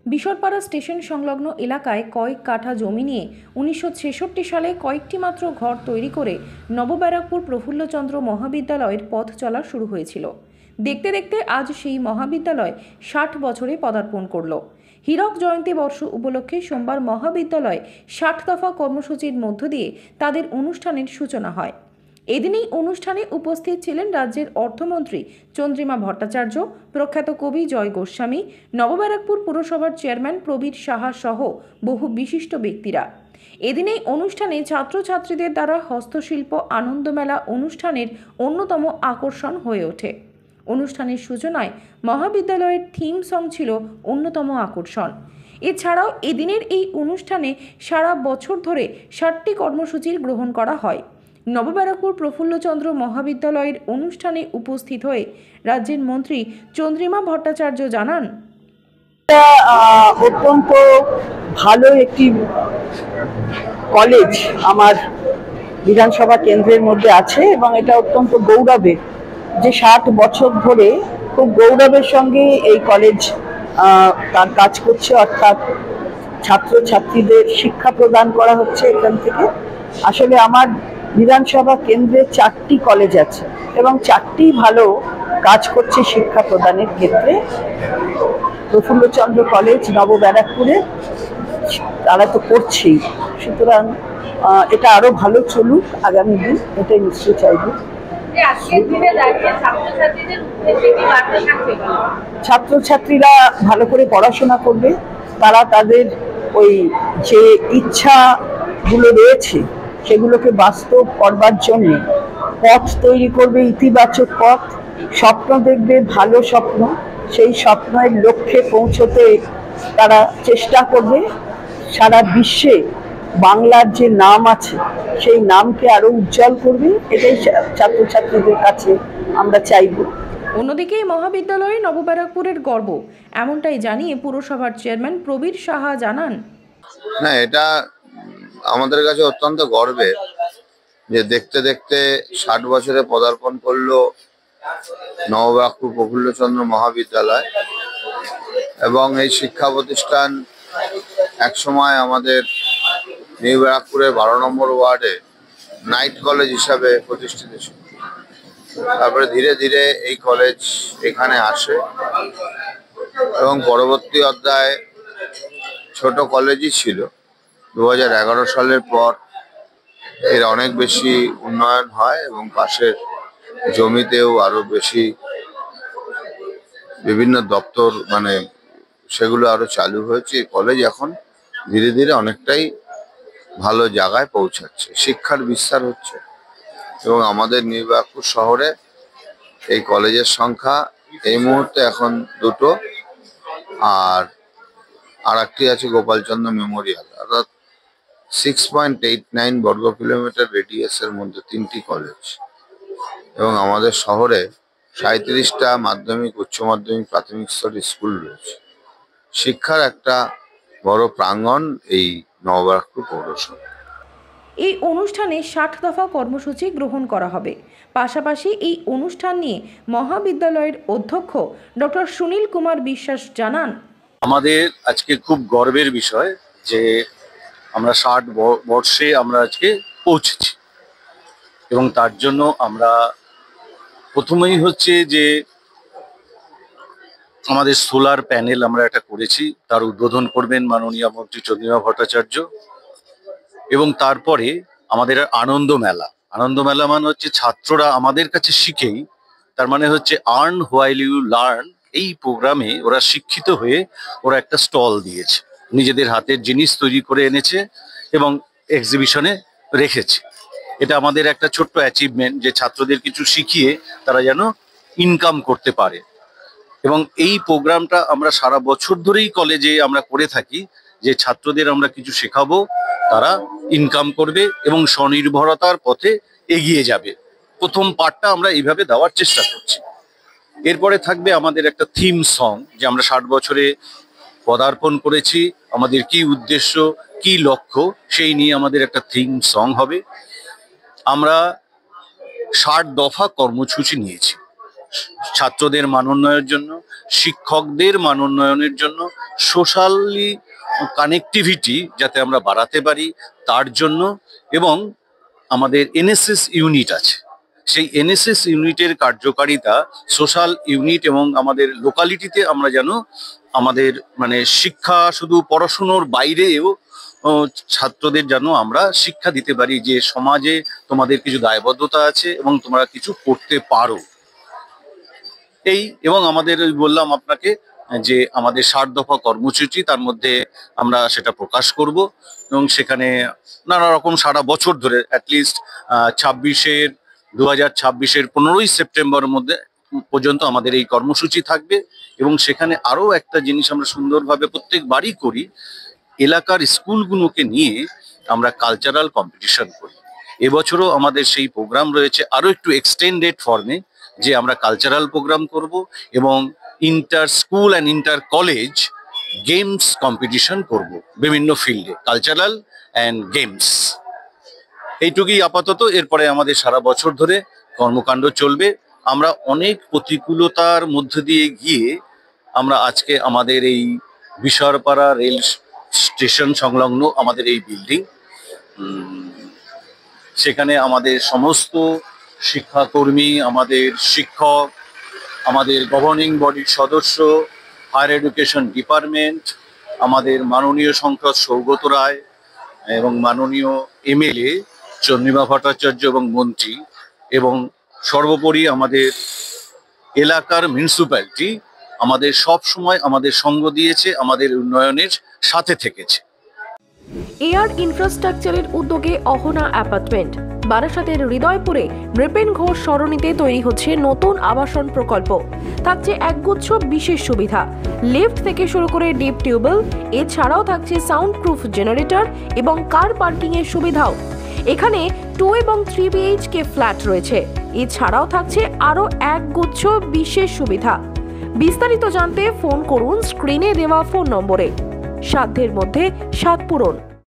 Bisharpara station সংলগ্ন এলাকায় কয়েক কাঠা জমি নিয়ে 1966 সালে কয়েকটি মাত্র ঘর তৈরি করে নবব্যারাকপুর প্রফুল্লচন্দ্র মহাবিদ্যালয়ের পথ চলা শুরু হয়েছিল। দেখতে দেখতে আজ সেই মহাবিদ্যালয় 60 বছরে পদার্পণ করল। হীরক জয়ন্তী বর্ষ উপলক্ষে সোমবার মহাবিদ্যালয়ে 60 দফা কর্মসূচির মধ্য দিয়ে তাদের অনুষ্ঠানের সূচনা হয়। এদিনেই অনুষ্ঠানে উপস্থিত ছিলেন রাজ্যের অর্থমন্ত্রী চন্দ্রিমা ভট্টাচার্য, প্রখ্যাত কবি জয় গোস্বামী, নবব্যারাকপুর পুরসভার চেয়ারম্যান প্রবীর সাহা সহ বহু বিশিষ্ট ব্যক্তিরা। এদিনেই অনুষ্ঠানে ছাত্রছাত্রীদের দ্বারা হস্তশিল্প আনন্দমেলা অনুষ্ঠানের অন্যতম আকর্ষণ হয়ে ওঠে। অনুষ্ঠানের সূচনায় মহাবিদ্যালয়ের থিম সং ছিল অন্যতম আকর্ষণ। এছাড়াও এদিনের এই অনুষ্ঠানে সারা বছর ধরে 60টি কর্মসূচির গ্রহণ করা হয়। নবব্যারাকপুর প্রফুল্লচন্দ্র মহাবিদ্যালয়ের অনুষ্ঠানে উপস্থিত হয়ে রাজ্যের মন্ত্রী চন্দ্রিমা ভট্টাচার্য জানান, অত্যন্ত ভালো একটি কলেজ আমার বিধানসভা কেন্দ্রের মধ্যে আছে এবং এটা অত্যন্ত গৌরবের যে 60 বছর ধরে খুব গৌরবের সঙ্গে এই কলেজ তার কাজ করছে, অর্থাৎ ছাত্রছাত্রীদের শিক্ষা প্রদান করা হচ্ছে এখান থেকে। আসলে আমার বিধানসভা কেন্দ্রে 4টি কলেজ আছে এবং 4টি ভালো কাজ করছে শিক্ষা প্রদানের ক্ষেত্রে। প্রফুল্লচন্দ্র কলেজ নবব্যারাকপুরে তারা তো করছেই, সুতরাং এটা আরো ভালো চলুক আগামী দিন, এটাই নিশ্চয়ই চাইব। ছাত্রছাত্রীরা ভালো করে পড়াশোনা করবে, তারা তাদের ওই যে ইচ্ছাগুলো রয়েছে সেগুলোকে বাস্তব করবার জন্য পথ তৈরি করবে, ইতিবাচক পথ, স্বপ্ন দেখবে, ভালো স্বপ্ন, সেই স্বপ্নের লক্ষ্যে পৌঁছতে তারা চেষ্টা করবে। সারা বিশ্বে বাংলার যে নাম আছে সেই নামকে আরো উজ্জ্বল করবে, এটাই ছাত্রছাত্রীদের কাছে আমরা চাইব। অন্যদিকে মহাবিদ্যালয়ে নবব্যারাকপুরের গর্ব, এমনটাই জানিয়ে পুরসভার চেয়ারম্যান প্রবীর সাহা জানান, না, এটা আমাদের কাছে অত্যন্ত গর্বের যে দেখতে দেখতে 60 বছরে পদার্পণ করলো নবব্যারাকপুর প্রফুল্লচন্দ্র মহাবিদ্যালয়। এবং এই শিক্ষা প্রতিষ্ঠান একসময় আমাদের নিউ ব্যারাকপুরের 12 নম্বর ওয়ার্ডে নাইট কলেজ হিসাবে প্রতিষ্ঠিত ছিল। তারপরে ধীরে ধীরে এই কলেজ এখানে আসে এবং পরবর্তী অধ্যায়ে ছোট কলেজই ছিল। 2011 সালের পর এর অনেক বেশি উন্নয়ন হয় এবং পাশের জমিতেও আরো বেশি বিভিন্ন দপ্তর সেগুলো আরো চালু হয়েছে। কলেজ এখন ধীরে ধীরে অনেকটাই ভালো জায়গায় পৌঁছাচ্ছে, শিক্ষার বিস্তার হচ্ছে এবং আমাদের নিউ ব্যারাকপুর শহরে এই কলেজের সংখ্যা এই মুহূর্তে এখন 2টো, আর একটি আছে গোপালচন্দ্র মেমোরিয়াল, অর্থাৎ 6.89 বর্গ কিলোমিটার রেডিয়াসের মধ্যে 3টি কলেজ এবং আমাদের শহরে 37টা মাধ্যমিক, উচ্চ মাধ্যমিক, প্রাথমিক স্তরের স্কুল রয়েছে। শিক্ষার একটা বড় প্রাঙ্গণ এই নবব্যারাকপুর পৌরসভা। এই অনুষ্ঠানে 60 দফা কর্মসূচি গ্রহণ করা হবে। পাশাপাশি এই অনুষ্ঠান নিয়ে মহাবিদ্যালয়ের অধ্যক্ষ ডক্টর সুনীল কুমার বিশ্বাস জানান, আমাদের আজকে খুব গর্বের বিষয় যে আমরা 60 বর্ষে আমরা আজকে পৌঁছেছি এবং তার জন্য আমরা প্রথমেই হচ্ছে যে আমাদের সোলার প্যানেল আমরা এটা করেছি, তার উদ্বোধন করবেন মাননীয় মন্ত্রী চন্দ্রিমা ভট্টাচার্য। এবং তারপরে আমাদের আনন্দ মেলা মানে হচ্ছে ছাত্ররা আমাদের কাছে শিখেই, তার মানে হচ্ছে আর্ন হোয়াইল ইউ লার্ন। এই প্রোগ্রামে ওরা শিক্ষিত হয়ে ওরা একটা স্টল দিয়েছে, নিজেদের হাতের জিনিস তৈরি করে এনেছে এবং এক্সিবিশনে রেখেছে। এটা আমাদের একটা ছোট্ট অ্যাচিভমেন্ট যে ছাত্রদের কিছু শিখিয়ে তারা যেন ইনকাম করতে পারে। এবং এই প্রোগ্রামটা আমরা সারা বছর ধরেই কলেজে আমরা করে থাকি যে ছাত্রদের আমরা কিছু শেখাবো, তারা ইনকাম করবে এবং স্বনির্ভরতার পথে এগিয়ে যাবে। প্রথম পার্টটা আমরা এইভাবে দেওয়ার চেষ্টা করছি। এরপরে থাকবে আমাদের একটা থিম সং, যে আমরা 60 বছরে পদার্পণ করেছি, আমাদের কি উদ্দেশ্য, কি লক্ষ্য, সেই নিয়ে আমাদের একটা থিম সং হবে। আমরা 60 দফা কর্মসূচি নিয়েছি ছাত্রদের মান উন্নয়নের জন্য, শিক্ষকদের মান উন্নয়নের জন্য, সোশ্যালি কানেক্টিভিটি যাতে আমরা বাড়াতে পারি তার জন্য, এবং আমাদের এনএসএস ইউনিট আছে, সেই এনএসএস ইউনিটের কার্যকারিতা সোশ্যাল ইউনিট এবং আমাদের লোকালিটিতে আমরা যেন আমাদের মানে শিক্ষা শুধু পড়াশুনোর বাইরেও ছাত্রদের যেন আমরা শিক্ষা দিতে পারি যে সমাজে তোমাদের কিছু দায়বদ্ধতা আছে এবং তোমরা কিছু করতে পারো। এবং আমাদের ওই বললাম আপনাকে যে আমাদের 60 দফা কর্মসূচি, তার মধ্যে আমরা সেটা প্রকাশ করব এবং সেখানে নানা রকম সারা বছর ধরে অ্যাটলিস্ট 2026-এর 15ই সেপ্টেম্বরের মধ্যে পর্যন্ত আমাদের এই কর্মসূচি থাকবে। এবং সেখানে আরো একটা জিনিস আমরা সুন্দরভাবে প্রত্যেকবারই করি, এলাকার স্কুলগুলোকে নিয়ে আমরা কালচারাল কম্পিটিশন করি। এবছরও আমাদের সেই প্রোগ্রাম রয়েছে আরো একটু এক্সটেন্ডেড ফর্মে, যে আমরা কালচারাল প্রোগ্রাম করব এবং inter school and inter college games competition করব বিভিন্ন ফিল্ডে, কালচারাল অ্যান্ড গেমস। এইটুকুই আপাতত। এরপরে আমাদের সারা বছর ধরে কর্মকাণ্ড চলবে। আমরা অনেক প্রতিকূলতার মধ্য দিয়ে গিয়ে আমরা আজকে আমাদের এই বিশারপাড়া রেল স্টেশন সংলগ্ন আমাদের এই বিল্ডিং, সেখানে আমাদের সমস্ত শিক্ষাকর্মী, আমাদের শিক্ষক, আমাদের গভর্নিং বডির সদস্য, হায়ার এডুকেশন ডিপার্টমেন্ট, আমাদের মাননীয় সাংসদ সৌগত রায় এবং মাননীয় এমএলএ চন্দ্রিমা ভট্টাচার্য এবং মন্ত্রী, এবং সর্বোপরি আমাদের এলাকার মিউনিসিপ্যালিটি আমাদের সব সময় আমাদের সঙ্গ দিয়েছে, আমাদের উন্নয়নের সাথে থেকেছে। এয়ার ইনফ্রাস্ট্রাকচারের উদ্যোগে অহনা অ্যাপার্টমেন্ট, বারাসাতের হৃদয়পুরে নৃপেন ঘোষ সরণিতে তৈরি হচ্ছে নতুন আবাসন প্রকল্প। থাকছে একগুচ্ছ বিশেষ সুবিধা, লিফট থেকে শুরু করে ডিপ টিউবওয়েল, এছাড়াও থাকছে সাউন্ড প্রুফ জেনারেটর এবং কার পার্কিং এর সুবিধাও। এখানে 2 এবং 3 BHK ফ্ল্যাট রয়েছে। এছাড়াও থাকছে আরো একগুচ্ছ বিশেষ সুবিধা। বিস্তারিত জানতে ফোন করুন স্ক্রিনে দেওয়া ফোন নম্বরে। সাধ্যের মধ্যে স্বাদ পূরণ।